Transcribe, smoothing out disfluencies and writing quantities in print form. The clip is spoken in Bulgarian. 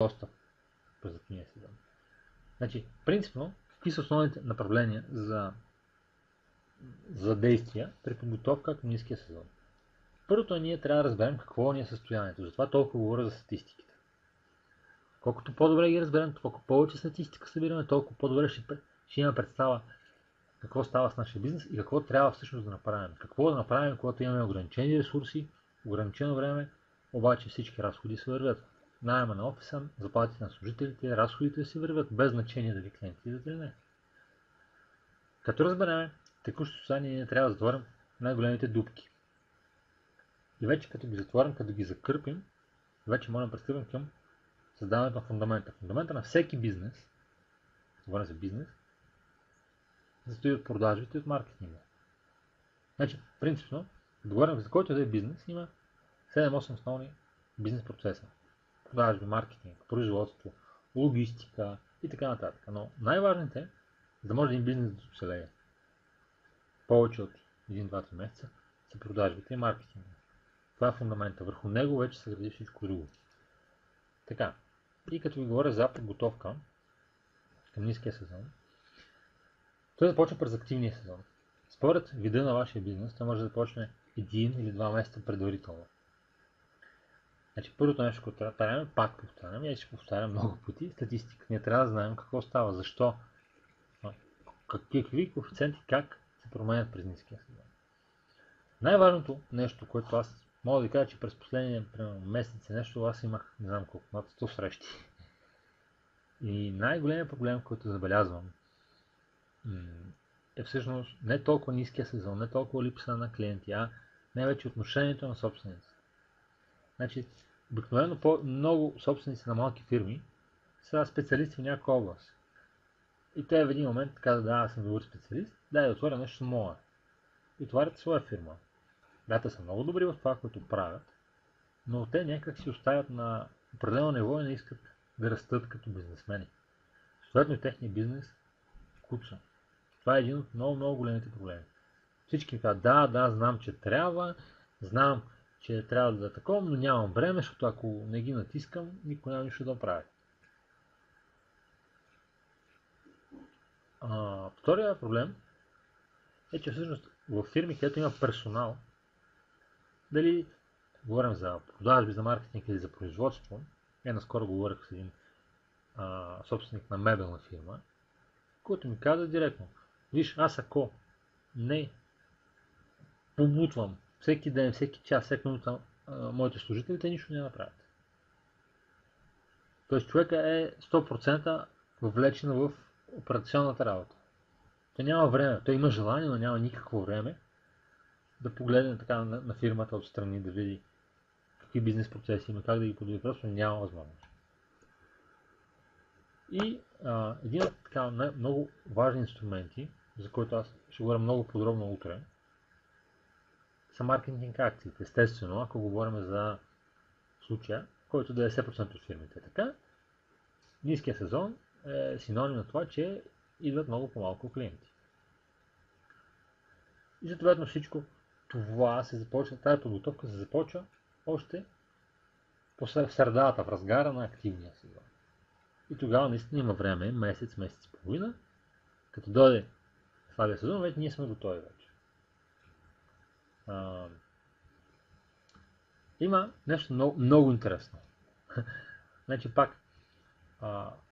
достъп през зимния сезон. Значи, принципно, какви са основните направления за действия при подготовка към ниския сезон? Първото ние трябва да разберем какво ни е състоянието. Затова толкова говоря за статистиките. Колкото по-добре ги разберем, колко повече статистика събираме, толкова по-добре ще имаме представа какво става с нашия бизнес и какво трябва всъщност да направим. Какво да направим, когато имаме ограничени ресурси, ограничено време, обаче всички разходи се вървят. Найема на офиса, заплатите на служителите, разходите си вървят, без значение дали клиентите идват или не. Като разберем текущото състояние, ние трябва да затворим най-големите дупки. И вече като ги затворим, като ги закърпим, вече можем да пристъпим към създаването на фундамента. Фундамента на всеки бизнес, говоря за бизнес, състои от продажбите и от маркетинга. Значи, принципно, да говорим за който да е бизнес, има 7-8 основни бизнес процеса. Продажби, маркетинг, производство, логистика и така нататък. Но най-важните, за да може един бизнес да оцелее повече от 1-2-3 месеца, са продажбите и маркетинга. Това е фундамента. Върху него вече се гради всичко друго. Така, и като ви говоря за подготовка към ниския сезон, той започва през активния сезон. Според вида на вашия бизнес, той може да започне 1 или 2 месеца предварително. Значи, първото нещо, което трябва да правим, пак повтарям, и ще повтарям много пъти, статистика. Ние трябва да знаем какво става, защо, какви коефициенти, как се променят през ниския сезон. Най-важното нещо, което аз мога да кажа, че през последния месец нещо, аз имах, не знам колко, над 100 срещи. И най-големият проблем, който забелязвам, е всъщност не толкова ниския сезон, не толкова липса на клиенти, а най-вече отношението на собствениците. Значи, обикновено много собственици на малки фирми са специалисти в някаква област. И те в един момент казват, да, аз съм добър специалист, да отворя нещо мое. И отварят своя фирма. Да, те са много добри в това, което правят, но те някак си оставят на определено ниво и не искат да растат като бизнесмени. Съответно и техния бизнес куца. Това е един от много големите проблеми. Всички казват, да, знам, че трябва, знам, че трябва да е такова, но нямам време, защото ако не ги натискам, никой няма нищо да прави. Втория проблем е, че всъщност в фирми, където има персонал, дали говорим за продажби, за маркетинг или за производство, наскоро говорих с един собственик на мебелна фирма, който ми каза директно, виж, аз ако не побутвам всеки ден, всеки час, всеки минута моите служители, те нищо не направят. Тоест човека е 100% въвлечен в операционната работа. Той няма време, той има желание, но няма никакво време да погледне така на фирмата отстрани, да види какви бизнес процеси има, как да ги подобри, просто няма възможност. И един от така много важни инструменти, за който аз ще говоря много подробно утре, са маркетинг акциите. Естествено, ако говорим за случая, който 90% от фирмите е така, ниския сезон е синоним на това, че идват много по-малко клиенти. И съответно всичко това се започва, тази подготовка се започва още в средата, в разгара на активния сезон. И тогава наистина има време, месец и половина, като дойде слабия сезон, вече ние сме готови вече. Има нещо много интересно. Значи пак,